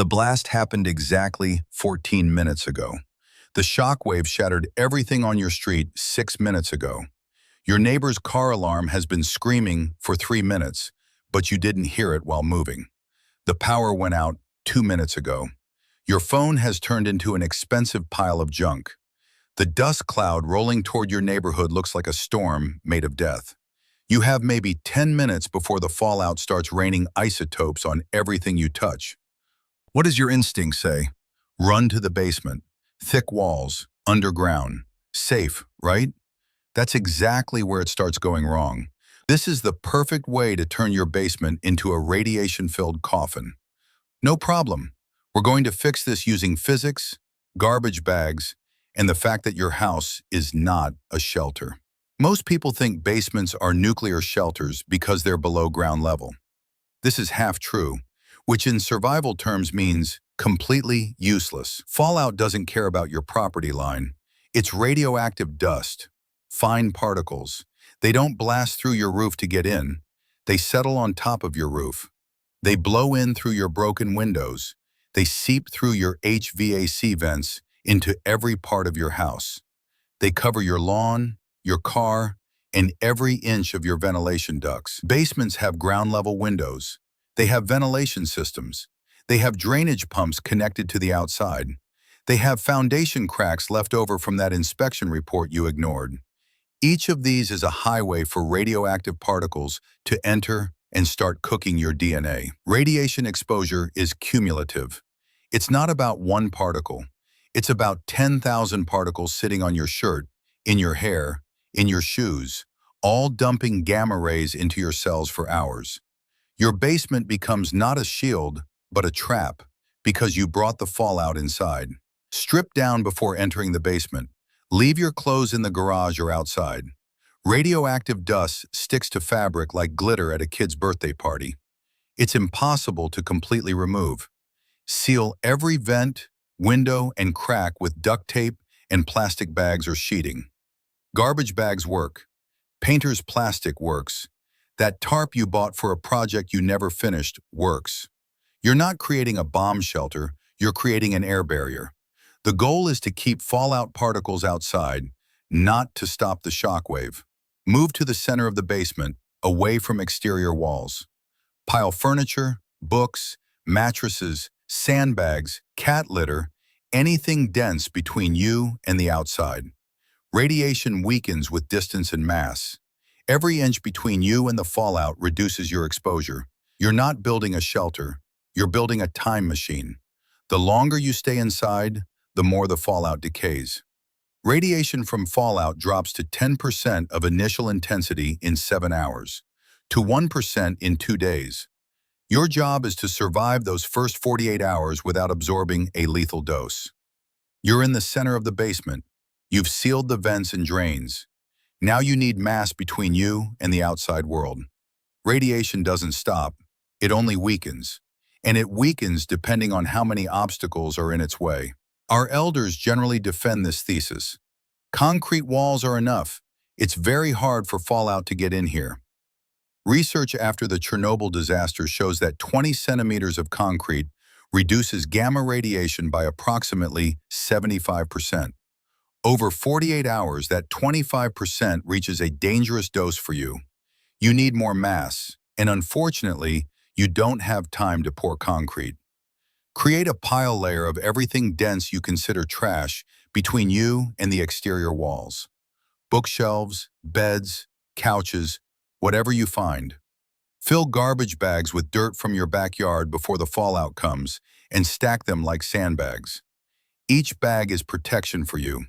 The blast happened exactly 14 minutes ago. The shock wave shattered everything on your street 6 minutes ago. Your neighbor's car alarm has been screaming for 3 minutes, but you didn't hear it while moving. The power went out 2 minutes ago. Your phone has turned into an expensive pile of junk. The dust cloud rolling toward your neighborhood looks like a storm made of death. You have maybe 10 minutes before the fallout starts raining isotopes on everything you touch. What does your instinct say? Run to the basement. Thick walls, underground, safe, right? That's exactly where it starts going wrong. This is the perfect way to turn your basement into a radiation-filled coffin. No problem. We're going to fix this using physics, garbage bags, and the fact that your house is not a shelter. Most people think basements are nuclear shelters because they're below ground level. This is half true, which in survival terms means completely useless. Fallout doesn't care about your property line. It's radioactive dust, fine particles. They don't blast through your roof to get in. They settle on top of your roof. They blow in through your broken windows. They seep through your HVAC vents into every part of your house. They cover your lawn, your car, and every inch of your ventilation ducts. Basements have ground-level windows. They have ventilation systems. They have drainage pumps connected to the outside. They have foundation cracks left over from that inspection report you ignored. Each of these is a highway for radioactive particles to enter and start cooking your DNA. Radiation exposure is cumulative. It's not about one particle. It's about 10,000 particles sitting on your shirt, in your hair, in your shoes, all dumping gamma rays into your cells for hours. Your basement becomes not a shield, but a trap, because you brought the fallout inside. Strip down before entering the basement. Leave your clothes in the garage or outside. Radioactive dust sticks to fabric like glitter at a kid's birthday party. It's impossible to completely remove. Seal every vent, window, and crack with duct tape and plastic bags or sheeting. Garbage bags work. Painter's plastic works. That tarp you bought for a project you never finished works. You're not creating a bomb shelter, you're creating an air barrier. The goal is to keep fallout particles outside, not to stop the shockwave. Move to the center of the basement, away from exterior walls. Pile furniture, books, mattresses, sandbags, cat litter, anything dense between you and the outside. Radiation weakens with distance and mass. Every inch between you and the fallout reduces your exposure. You're not building a shelter, you're building a time machine. The longer you stay inside, the more the fallout decays. Radiation from fallout drops to 10% of initial intensity in 7 hours, to 1% in 2 days. Your job is to survive those first 48 hours without absorbing a lethal dose. You're in the center of the basement. You've sealed the vents and drains. Now you need mass between you and the outside world. Radiation doesn't stop, it only weakens. And it weakens depending on how many obstacles are in its way. Our elders generally defend this thesis. Concrete walls are enough. It's very hard for fallout to get in here. Research after the Chernobyl disaster shows that 20 centimeters of concrete reduces gamma radiation by approximately 75%. Over 48 hours, that 25% reaches a dangerous dose for you. You need more mass, and unfortunately, you don't have time to pour concrete. Create a pile layer of everything dense you consider trash between you and the exterior walls. Bookshelves, beds, couches, whatever you find. Fill garbage bags with dirt from your backyard before the fallout comes and stack them like sandbags. Each bag is protection for you.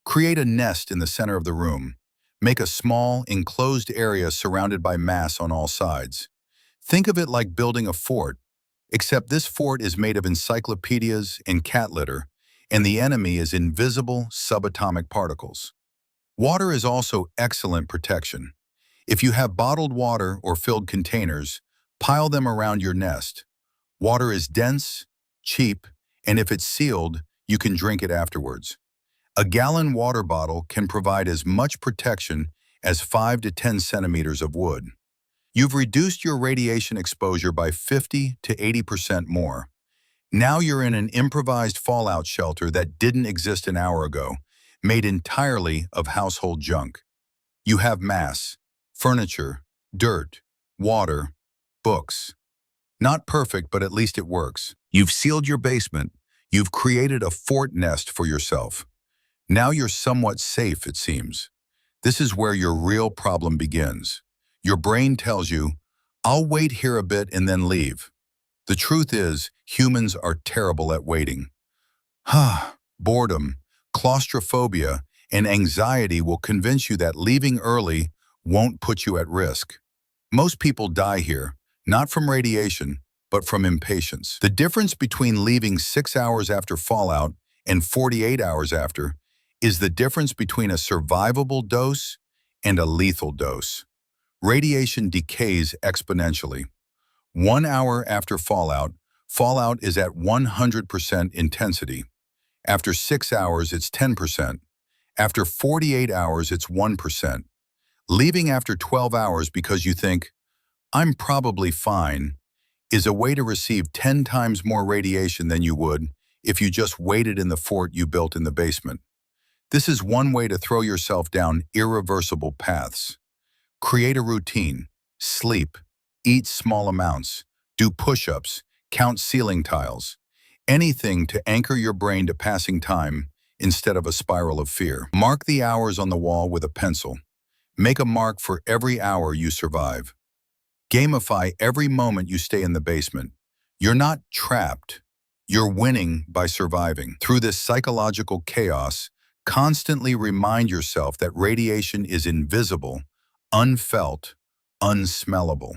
Create a nest in the center of the room. Make a small, enclosed area surrounded by mass on all sides. Think of it like building a fort, except this fort is made of encyclopedias and cat litter, and the enemy is invisible subatomic particles. Water is also excellent protection. If you have bottled water or filled containers, pile them around your nest. Water is dense, cheap, and if it's sealed, you can drink it afterwards. A gallon water bottle can provide as much protection as 5 to 10 centimeters of wood. You've reduced your radiation exposure by 50 to 80% more. Now you're in an improvised fallout shelter that didn't exist an hour ago, made entirely of household junk. You have mass, furniture, dirt, water, books. Not perfect, but at least it works. You've sealed your basement. You've created a fort nest for yourself. Now you're somewhat safe, it seems. This is where your real problem begins. Your brain tells you, I'll wait here a bit and then leave. The truth is, humans are terrible at waiting. Boredom, claustrophobia, and anxiety will convince you that leaving early won't put you at risk. Most people die here, not from radiation, but from impatience. The difference between leaving 6 hours after fallout and 48 hours after is the difference between a survivable dose and a lethal dose. Radiation decays exponentially. 1 hour after fallout, fallout is at 100% intensity. After 6 hours, it's 10%. After 48 hours, it's 1%. Leaving after 12 hours because you think, I'm probably fine, is a way to receive 10 times more radiation than you would if you just waited in the fort you built in the basement. This is one way to throw yourself down irreversible paths. Create a routine, sleep, eat small amounts, do push-ups, count ceiling tiles, anything to anchor your brain to passing time instead of a spiral of fear. Mark the hours on the wall with a pencil. Make a mark for every hour you survive. Gamify every moment you stay in the basement. You're not trapped. You're winning by surviving. Through this psychological chaos, constantly remind yourself that radiation is invisible, unfelt, unsmellable.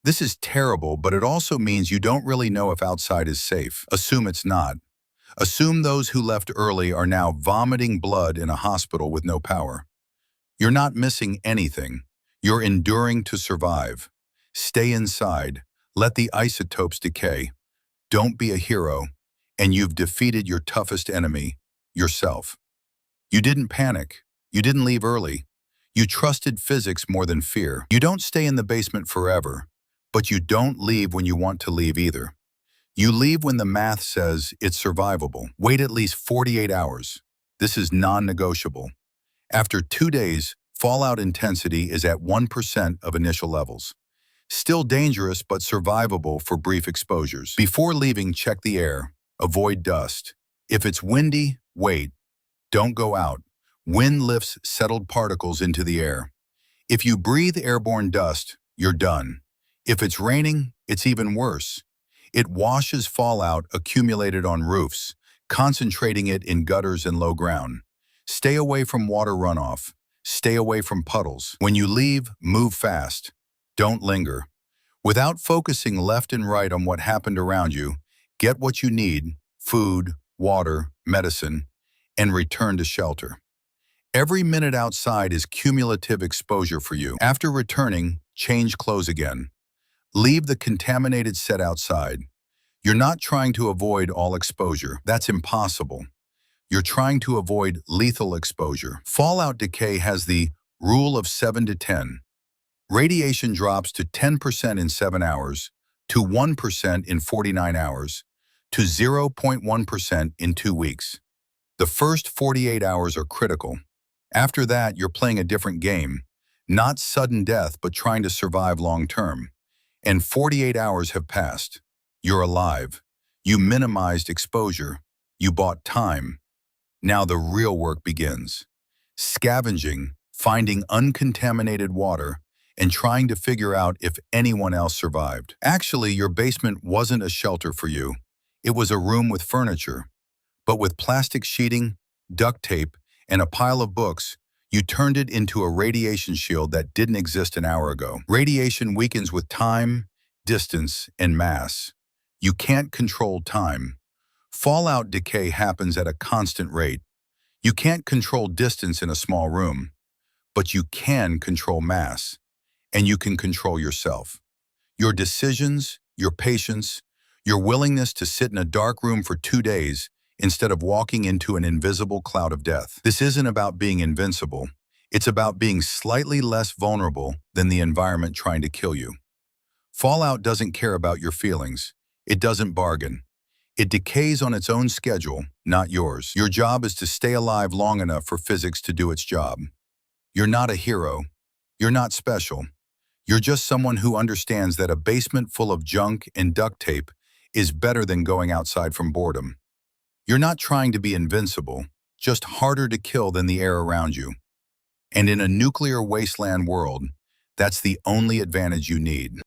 This is terrible, but it also means you don't really know if outside is safe. Assume it's not. Assume those who left early are now vomiting blood in a hospital with no power. You're not missing anything. You're enduring to survive. Stay inside. Let the isotopes decay. Don't be a hero, and you've defeated your toughest enemy, yourself. You didn't panic. You didn't leave early. You trusted physics more than fear. You don't stay in the basement forever, but you don't leave when you want to leave either. You leave when the math says it's survivable. Wait at least 48 hours. This is non-negotiable. After 2 days, fallout intensity is at 1% of initial levels. Still dangerous but survivable for brief exposures. Before leaving, check the air. Avoid dust. If it's windy, wait. Don't go out. Wind lifts settled particles into the air. If you breathe airborne dust, you're done. If it's raining, it's even worse. It washes fallout accumulated on roofs, concentrating it in gutters and low ground. Stay away from water runoff. Stay away from puddles. When you leave, move fast. Don't linger. Without focusing left and right on what happened around you, get what you need, food, water, medicine, and return to shelter. Every minute outside is cumulative exposure for you. After returning, change clothes again. Leave the contaminated set outside. You're not trying to avoid all exposure. That's impossible. You're trying to avoid lethal exposure. Fallout decay has the rule of 7 to 10. Radiation drops to 10% in 7 hours, to 1% in 49 hours, to 0.1% in 2 weeks. The first 48 hours are critical. After that, you're playing a different game. Not sudden death, but trying to survive long term. And 48 hours have passed. You're alive. You minimized exposure. You bought time. Now the real work begins. Scavenging, finding uncontaminated water, and trying to figure out if anyone else survived. Actually, your basement wasn't a shelter for you. It was a room with furniture. But with plastic sheeting, duct tape, and a pile of books, you turned it into a radiation shield that didn't exist an hour ago. Radiation weakens with time, distance, and mass. You can't control time. Fallout decay happens at a constant rate. You can't control distance in a small room, but you can control mass. And you can control yourself. Your decisions, your patience, your willingness to sit in a dark room for 2 days instead of walking into an invisible cloud of death. This isn't about being invincible. It's about being slightly less vulnerable than the environment trying to kill you. Fallout doesn't care about your feelings. It doesn't bargain. It decays on its own schedule, not yours. Your job is to stay alive long enough for physics to do its job. You're not a hero. You're not special. You're just someone who understands that a basement full of junk and duct tape is better than going outside from boredom. You're not trying to be invincible, just harder to kill than the air around you. And in a nuclear wasteland world, that's the only advantage you need.